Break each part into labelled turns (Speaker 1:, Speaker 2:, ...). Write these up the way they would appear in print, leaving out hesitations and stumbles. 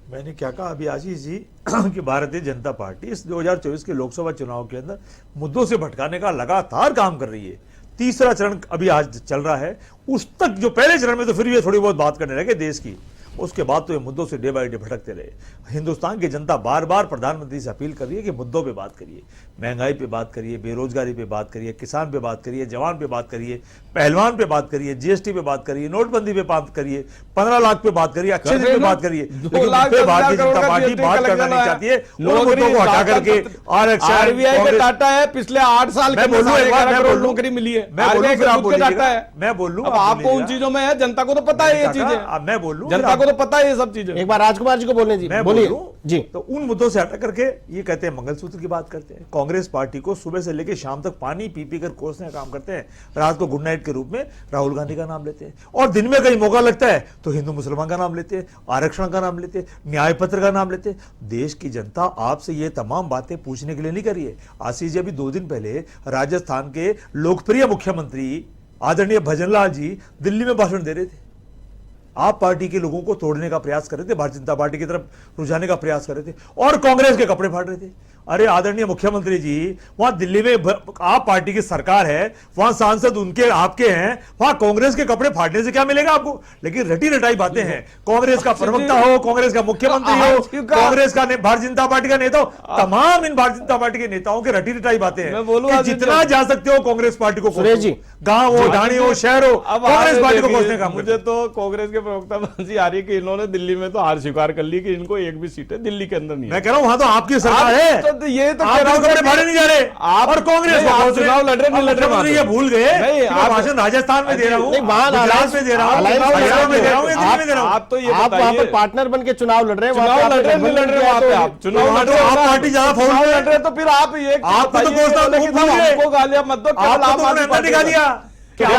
Speaker 1: मैंने क्या कहा अभी आशीष जी कि भारतीय जनता पार्टी इस 2024 के लोकसभा चुनाव के अंदर मुद्दों से भटकाने का लगातार काम कर रही है। तीसरा चरण अभी आज चल रहा है, उस तक जो पहले चरण में तो फिर भी थोड़ी बहुत बात करने लगे देश की, उसके बाद तो ये मुद्दों से डे बाय डे भटकते रहे। हिंदुस्तान की जनता बार बार प्रधानमंत्री से अपील कर रही है कि मुद्दों पे बात करिए, महंगाई पे बात करिए, बेरोजगारी पे बात करिए, किसान पे बात करिए, जवान पे बात करिए, पहलवान पे बात करिए, जीएसटी पे बात करिए, नोटबंदी पे बात करिए, 15 लाख पे बात करिए, अच्छे दिन पे बात करिए। लेकिन भारतीय जनता पार्टी बात करना नहीं चाहती है। मुद्दों को हटा करके आरक्षण,
Speaker 2: आरबीआई का डाटा है पिछले 8 साल के नौकरी मिली है,
Speaker 1: मैं बोल लूं
Speaker 2: आपको उन चीजों में है, जनता को तो पता है ये चीजें,
Speaker 1: मैं बोल लूं
Speaker 2: जनता को तो पता है ये सब चीजें।
Speaker 3: एक बार राजकुमार जी को बोलने जी, बोलिए जी।
Speaker 1: तो उन मुद्दों से हटा करके ये कहते हैं मंगलसूत्र की बात करते हैं। कांग्रेस पार्टी को सुबह से लेकर शाम तक पानी पी पी कर कोसने का काम करते हैं। रात को गुड नाइट के रूप में राहुल गांधी का नाम लेते हैं, और दिन में कहीं मौका लगता है तो हिंदू मुसलमान का नाम लेते हैं, आरक्षण का नाम लेते हैं, न्याय पत्र का नाम लेते हैं। देश की जनता आपसे ये तमाम बातें पूछने के लिए नहीं करी है। आशीष जी अभी 2 दिन पहले राजस्थान के लोकप्रिय मुख्यमंत्री आदरणीय भजनलाल जी दिल्ली में भाषण दे रहे थे। आप पार्टी के लोगों को तोड़ने का प्रयास कर रहे थे, भारतीय जनता पार्टी की तरफ रुझाने का प्रयास कर रहे थे, और कांग्रेस के कपड़े फाड़ रहे थे। अरे आदरणीय मुख्यमंत्री जी, वहां दिल्ली में आप पार्टी की सरकार है, वहां सांसद उनके आपके हैं, वहां कांग्रेस के कपड़े फाड़ने से क्या मिलेगा आपको? लेकिन रटी रटाई बातें हैं। कांग्रेस का प्रवक्ता हो, कांग्रेस का मुख्यमंत्री हो, कांग्रेस का भारतीय जनता पार्टी का नेता हो, तमाम इन भारतीय जनता पार्टी के नेताओं की रटी रटाई बातें हैं। जितना जा सकते हो कांग्रेस पार्टी को, गांव हो, ढाणी हो, शहर हो, कांग्रेस पार्टी को कोसने का।
Speaker 2: मुझे तो कांग्रेस के प्रवक्ता बाजी आ रही है कि इन्होंने दिल्ली में तो हार स्वीकार कर ली कि इनको एक भी सीट है दिल्ली के अंदर नहीं।
Speaker 1: मैं कह रहा हूं वहां तो आपकी सरकार है,
Speaker 2: तो ये तो
Speaker 1: आप कपड़े फाड़े नहीं जा रहे।
Speaker 2: आप
Speaker 1: और कांग्रेस
Speaker 2: चुनाव लड़ रहे नहीं लड़ रहे,
Speaker 1: ये भूल गए भाषण राजस्थान में दे रहा हूँ, गुजरात में दे रहा हूँ, हरियाणा में दे रहा हूँ, दिल्ली में दे रहा हूँ।
Speaker 2: आप तो ये
Speaker 3: आप वहां पर पार्टनर बन के चुनाव लड़ रहे हैं,
Speaker 2: चुनाव लड़ रहे नहीं लड़ रहे वहां पे आप चुनाव लड़ रहे,
Speaker 1: आप पार्टी ज्यादा
Speaker 2: चुनाव लड़ रहे तो फिर आप ये
Speaker 1: आपको तो
Speaker 2: हमको गालियां मत दो, केवल आम आदमी पार्टी
Speaker 1: निकाल दिया।
Speaker 2: केवल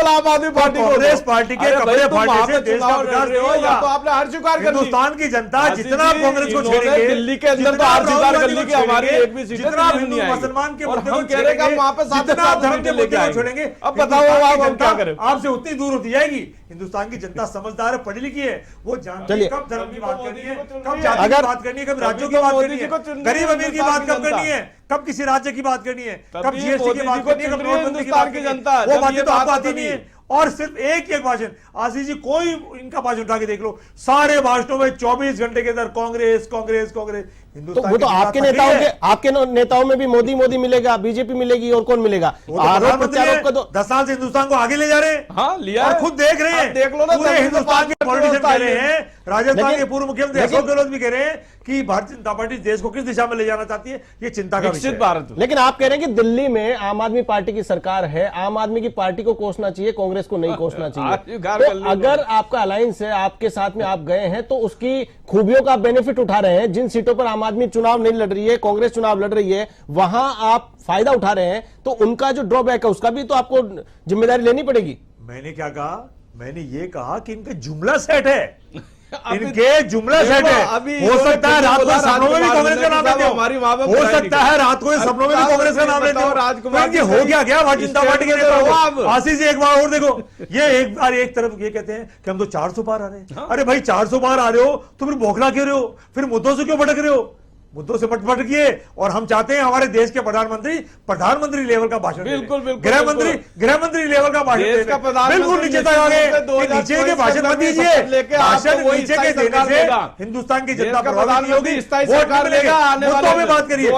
Speaker 2: आम आदमी पार्टी
Speaker 1: कांग्रेस पार्टी के कपड़े फाड़ने से देश का विकास नहीं होगा।
Speaker 2: तो आपने हार स्वीकार कर ली।
Speaker 1: हिंदुस्तान की जनता जितना कांग्रेस को छेड़ेंगे,
Speaker 2: दिल्ली के अंदर तो हार स्वीकार कर ली कि हमारी एक भी सीट
Speaker 1: जितना हिंदू मुसलमान के मुद्दे को
Speaker 2: कह रहे हैं वहां पे
Speaker 1: जितना धर्म के मुद्दे को छोड़ेंगे,
Speaker 2: अब बताओ आप हम क्या करें?
Speaker 1: आपसे उतनी दूर होती जाएगी। हिंदुस्तान की जनता समझदार है, पढ़ी लिखी है, वो जानती है कब धर्म की बात करनी है, कब जाति की बात करनी है, कब राज्यों की बात करनी है, गरीब अमीर की बात कब करनी है, कब किसी राज्य की बात करनी है, कब जीएसटी की बात करनी है, कब नोटबंदी की बात करनी है। वो बातें तो आपको आती नहीं है। और सिर्फ एक ही भाषण, आशीष जी कोई इनका भाषण उठा के देख लो, सारे भाषणों में 24 घंटे के अंदर कांग्रेस कांग्रेस कांग्रेस।
Speaker 3: तो वो तो आपके नेताओं में भी मोदी मोदी मिलेगा, बीजेपी मिलेगी, और कौन मिलेगा?
Speaker 1: आरोप प्रत्यारोप का 10 साल से हिंदुस्तान को आगे ले जा रहे हैं।
Speaker 2: हाँ, लिया
Speaker 1: और खुद देख रहे हैं,
Speaker 2: देख लो ना,
Speaker 1: पूरे हिंदुस्तान के पॉलिटिशियन कह रहे हैं, राजस्थान के पूर्व मुख्यमंत्री अशोक गहलोत भी कह रहे हैं कि भारतीय जनता पार्टी देश को किस दिशा में ले जाना चाहती है, ये चिंता का विषय है।
Speaker 3: लेकिन आप कह रहे हैं कि दिल्ली में आम आदमी पार्टी की सरकार है, आम आदमी की पार्टी को कोसना चाहिए, कांग्रेस को नहीं कोसना चाहिए। तो अगर आपका अलायंस है, आपके साथ में आप गए हैं, तो उसकी खूबियों का बेनिफिट उठा रहे हैं। जिन सीटों पर आम आदमी चुनाव नहीं लड़ रही है, कांग्रेस चुनाव लड़ रही है, वहां आप फायदा उठा रहे हैं, तो उनका जो ड्रॉबैक है उसका भी तो आपको जिम्मेदारी लेनी पड़ेगी।
Speaker 1: मैंने क्या कहा? मैंने ये कहा कि इनका जुमला सेट है, इनके जुमला सेट है। हो सकता है रात को सपनों में भी कांग्रेस का नाम लेते हो, हो सकता है रात को सपनों में भी कांग्रेस का नाम लेते हो। हो गया भारतीय जनता पार्टी के नेता। आशीष जी एक बार और देखो, ये एक बार एक तरफ ये कहते हैं कि हम तो 400 पार आ रहे हैं। अरे भाई 400 पार आ रहे हो तो फिर बौखला क्यों रहे हो? फिर मुद्दों से क्यों भटक रहे हो? मुद्दों से भटकिए। और हम चाहते हैं हमारे देश के प्रधानमंत्री लेवल का भाषण,
Speaker 2: बिल्कुल
Speaker 1: गृहमंत्री लेवल का भाषण, बिल्कुल नीचे तक आ गए। नीचे के भाषण मत दीजिए, भाषण नीचे के देने से हिंदुस्तान की जनता प्रभावित होगी, वोट मिलेगा। मुद्दों में बात करिए।